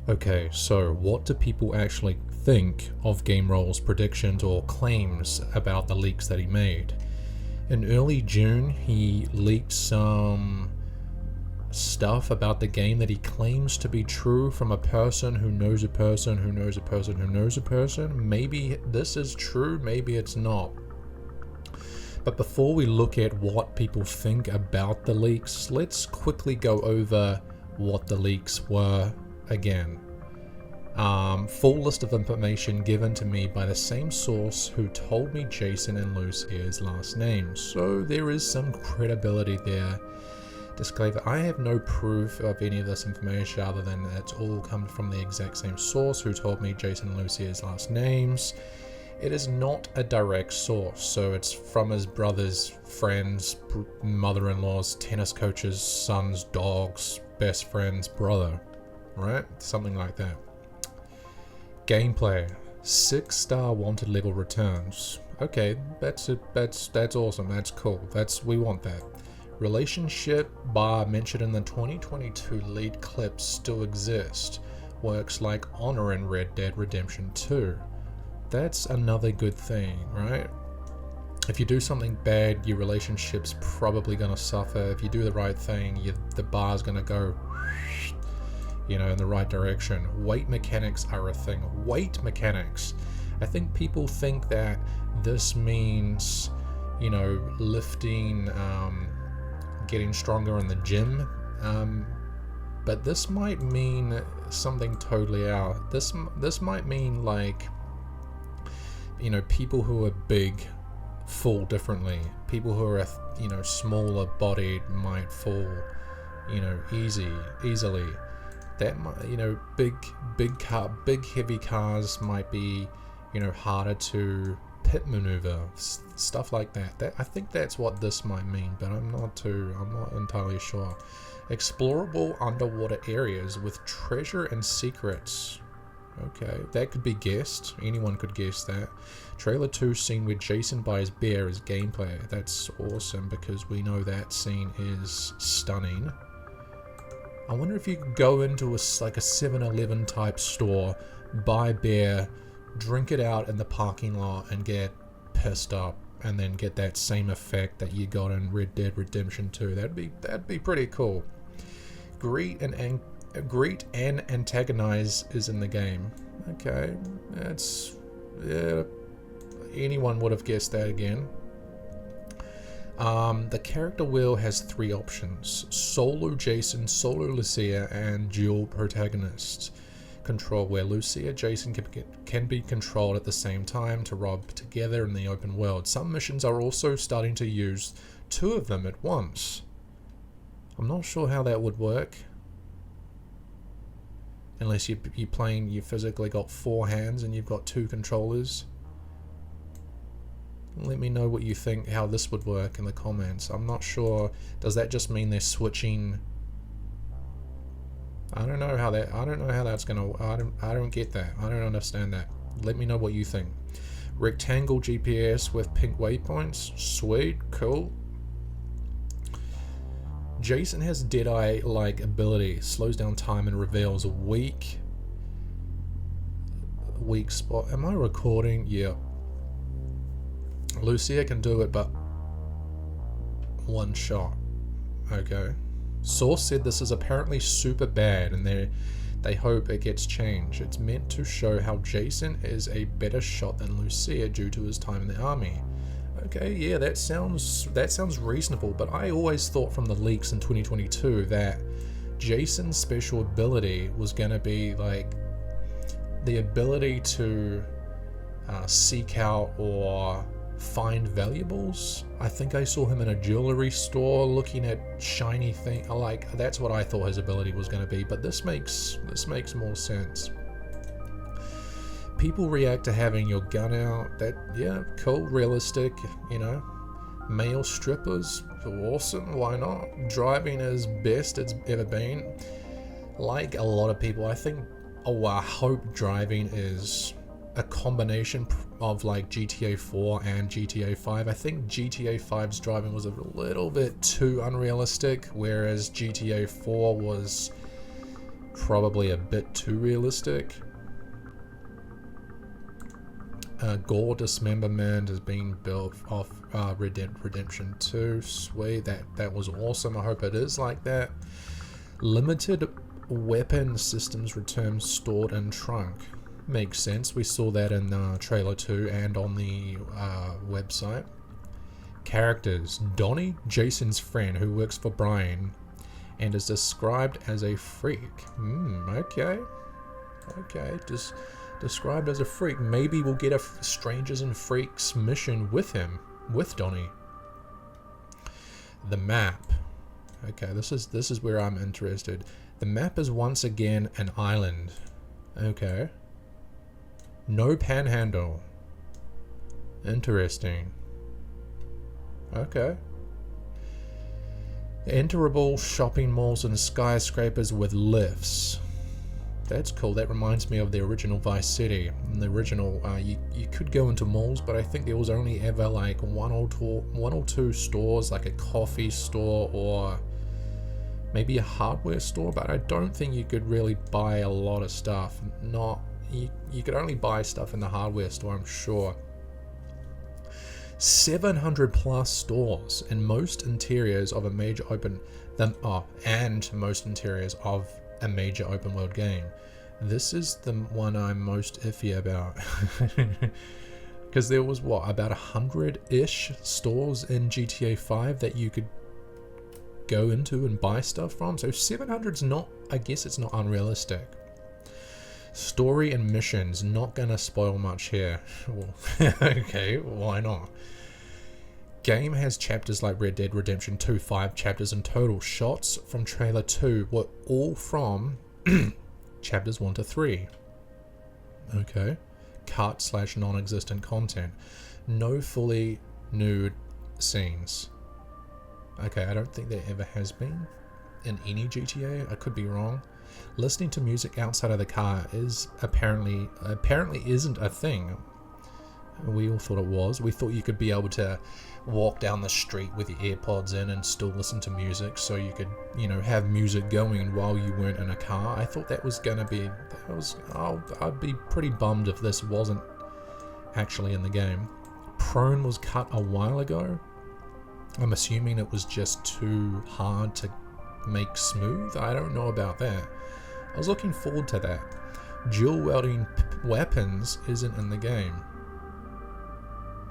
Okay, so what do people actually think of GameRoll's predictions or claims about the leaks that he made? In early June, he leaked some stuff about the game that he claims to be true from a person who knows a person who knows a person who knows a person. Maybe this is true, maybe it's not. But before we look at what people think about the leaks, let's quickly go over what the leaks were again. Full list of information given to me by the same source who told me Jason and Lucia's last names, so there is some credibility there. Disclaimer, I have no proof of any of this information other than it's all come from the exact same source who told me Jason and Lucia's last names. It is not a direct source, so it's from his brother's friends, mother-in-law's, tennis coach's, son's, dog's, best friend's brother, right? Something like that. Gameplay, 6-star wanted level returns. Okay, that's it. That's awesome. That's cool. We want that. Relationship bar mentioned in the 2022 lead clips still exist. Works like honor in Red Dead Redemption 2. That's another good thing, right? If you do something bad, your relationship's probably gonna suffer. If you do the right thing, the bar's gonna go, in the right direction. Weight mechanics are a thing. Weight mechanics. I think people think that this means, lifting, getting stronger in the gym. But this might mean something totally out. This might mean like, people who are big fall differently. People who are, smaller bodied might fall, easily. That might, big heavy cars might be, harder to pit maneuver, stuff like that. I think that's what this might mean, but I'm not entirely sure. Explorable underwater areas with treasure and secrets. Okay, that could be guessed. Anyone could guess that. Trailer 2 scene where Jason buys beer is gameplay. That's awesome because we know that scene is stunning. I wonder if you could go into a 7-Eleven type store, buy beer, drink it out in the parking lot and get pissed up and then get that same effect that you got in Red Dead Redemption 2. That'd be pretty cool. Greet and antagonize is in the game. Okay, anyone would have guessed that again. The character wheel has 3 options: solo Jason, solo Lucia, and dual protagonist control, where Lucia Jason can be controlled at the same time to rob together in the open world. Some missions are also starting to use 2 of them at once. I'm not sure how that would work. Unless you physically got 4 hands and you've got 2 controllers. Let me know what you think, how this would work in the comments. I'm not sure. Does that just mean they're switching? I don't know how that's gonna. I don't get that. I don't understand that. Let me know what you think. Rectangle GPS with pink waypoints. Sweet, cool. Jason has Deadeye-like ability. Slows down time and reveals a weak spot. Am I recording? Yeah. Lucia can do it, but 1 shot. Okay. Source said this is apparently super bad and they hope it gets changed. It's meant to show how Jason is a better shot than Lucia due to his time in the army. Okay, yeah, that sounds reasonable, but I always thought from the leaks in 2022 that Jason's special ability was going to be like the ability to seek out or find valuables. I think I saw him in a jewelry store looking at shiny things. Like, that's what I thought his ability was going to be, but this makes more sense. People react to having your gun out. Yeah, cool, realistic, Male strippers, awesome, why not? Driving is best it's ever been. Like a lot of people, I hope driving is a combination of like GTA 4 and GTA 5. I think GTA 5's driving was a little bit too unrealistic, whereas GTA 4 was probably a bit too realistic. Gore Dismemberment is being built off Red Dead Redemption 2. Sweet, that was awesome. I hope it is like that. Limited weapon systems return stored in trunk. Makes sense. We saw that in trailer 2 and on the website. Characters. Donnie, Jason's friend who works for Brian and is described as a freak. Okay. Just described as a freak. Maybe we'll get a Strangers and Freaks mission with him, with Donnie. The map. Okay, this is where I'm interested. The map is once again an island. Okay. No panhandle. Interesting. Okay. Enterable shopping malls and skyscrapers with lifts. That's cool. That reminds me of the original Vice City. In the original, you could go into malls, but I think there was only ever like one or two stores, like a coffee store or maybe a hardware store. But I don't think you could really buy a lot of stuff. You could only buy stuff in the hardware store, I'm sure. 700 plus stores in most interiors of a major open world game. This is the one I'm most iffy about. Because there was about 100-ish stores in GTA 5 that you could go into and buy stuff from. So 700's not, I guess it's not unrealistic. Story and missions, not gonna spoil much here. Okay, why not? Game has chapters like Red Dead Redemption 2, 5 chapters in total. Shots from trailer 2 were all from chapters 1 to 3. Okay. Cut / non-existent content. No fully nude scenes. Okay, I don't think there ever has been in any GTA. I could be wrong. Listening to music outside of the car is apparently isn't a thing. We all thought it was. We thought you could be able to walk down the street with your AirPods in and still listen to music, so you could, have music going while you weren't in a car. I thought that was gonna be. I'd be pretty bummed if this wasn't actually in the game. Prone was cut a while ago. I'm assuming it was just too hard to make smooth. I don't know about that. I was looking forward to that. Dual wielding weapons isn't in the game.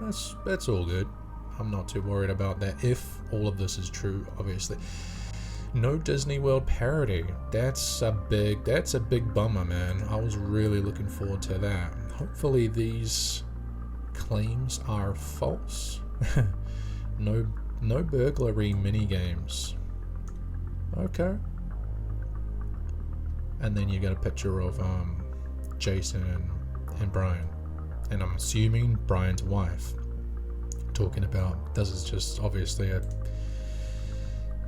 That's all good. I'm not too worried about that, if all of this is true, obviously. No Disney World parody. That's a big bummer, man. I was really looking forward to that. Hopefully these claims are false. No burglary minigames. Okay. And then you got a picture of Jason and Brian. And I'm assuming Brian's wife. Talking about, this is just obviously a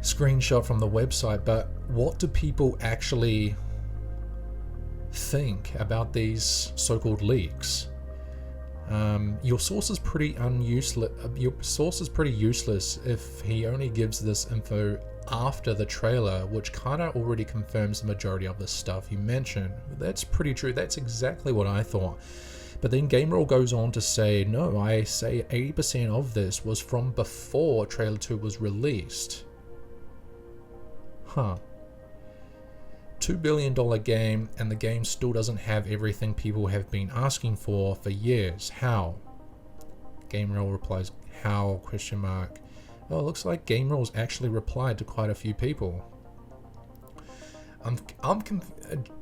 screenshot from the website, but what do people actually think about these so-called leaks? Your source is pretty useless if he only gives this info after the trailer, which kind of already confirms the majority of the stuff you mentioned. That's pretty true. That's exactly what I thought. But then GameRoll goes on to say, no, I say 80% of this was from before trailer 2 was released. $2 billion game, and the game still doesn't have everything people have been asking for years. How? GameRoll replies, how? ? Oh, it looks like GameRoll's actually replied to quite a few people.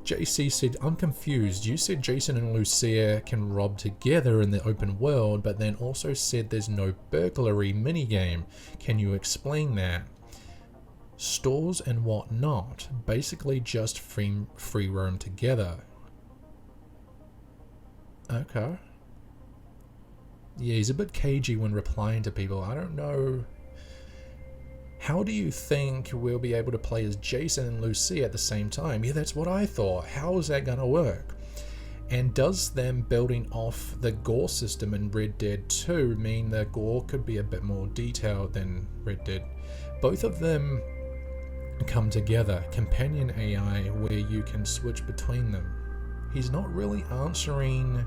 JC said, I'm confused. You said Jason and Lucia can rob together in the open world, but then also said there's no burglary minigame. Can you explain that? Stores and whatnot. Basically just free roam together. Okay. Yeah, he's a bit cagey when replying to people. I don't know. How do you think we'll be able to play as Jason and Lucia at the same time? Yeah, that's what I thought. How is that going to work? And does them building off the gore system in Red Dead 2 mean the gore could be a bit more detailed than Red Dead? Both of them come together, companion AI where you can switch between them. He's not really answering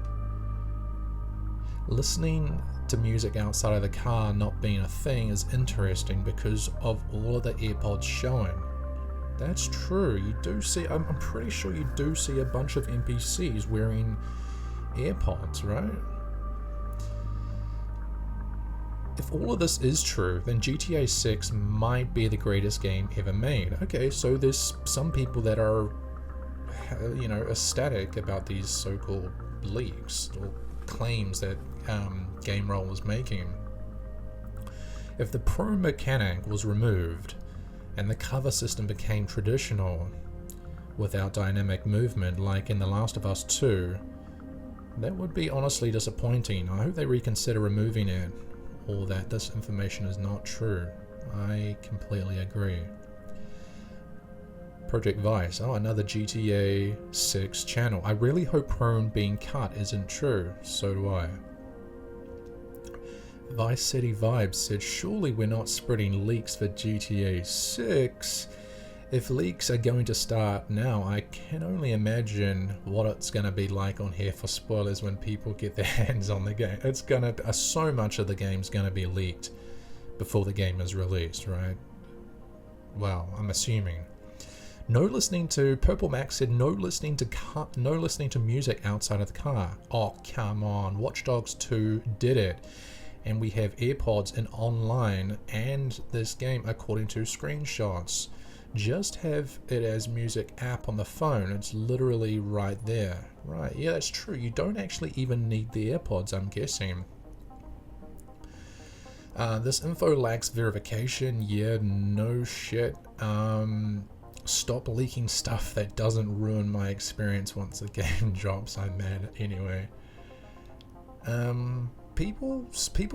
listening to music outside of the car not being a thing is interesting because of all of the AirPods showing. That's true, you do see, I'm pretty sure you do see a bunch of NPCs wearing AirPods, right? If all of this is true, then GTA 6 might be the greatest game ever made. Okay, so there's some people that are, ecstatic about these so-called leaks or claims that GameRoll was making. If the pro mechanic was removed and the cover system became traditional without dynamic movement like in The Last of Us 2, that would be honestly disappointing. I hope they reconsider removing it, or that this information is not true. I completely agree. Project Vice, another GTA 6 channel. I really hope Prone being cut isn't true. So do I. Vice City Vibes said, surely we're not spreading leaks for GTA 6. If leaks are going to start now, I can only imagine what it's going to be like on here for spoilers when people get their hands on the game. It's going to, so much of the game's going to be leaked before the game is released, right? Well, I'm assuming. No listening to, Purple Max said, no listening to music outside of the car. Oh, come on. Watch Dogs 2 did it. And we have AirPods in online and this game according to screenshots. Just have it as music app on the phone. It's literally right there. Right, yeah, that's true. You don't actually even need the AirPods, I'm guessing. This info lacks verification. Yeah, no shit. Stop leaking stuff that doesn't ruin my experience once the game drops. I'm mad anyway. People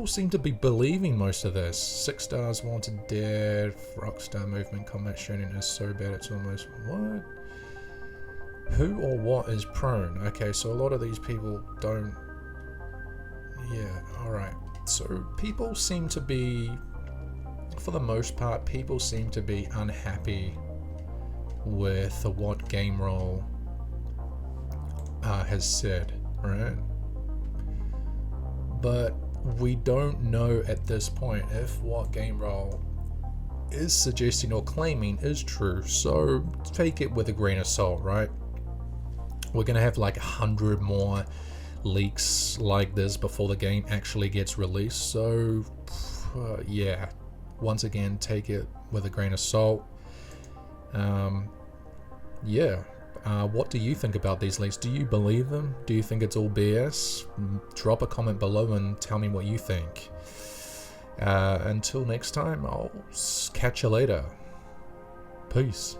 seem to be believing most of this. 6 stars wanted dead. Rockstar movement combat shooting is so bad it's almost what? Who or what is prone? Okay, so a lot of these people don't. Yeah, alright. So people seem to be, for the most part, people seem to be unhappy with what GameRoll has said, right? But we don't know at this point if what GameRoll is suggesting or claiming is true, so take it with a grain of salt, right? We're gonna have like 100 more leaks like this before the game actually gets released, so yeah, once again, take it with a grain of salt. What do you think about these leaks? Do you believe them? Do you think it's all BS? Drop a comment below and tell me what you think. Until next time, I'll catch you later. Peace.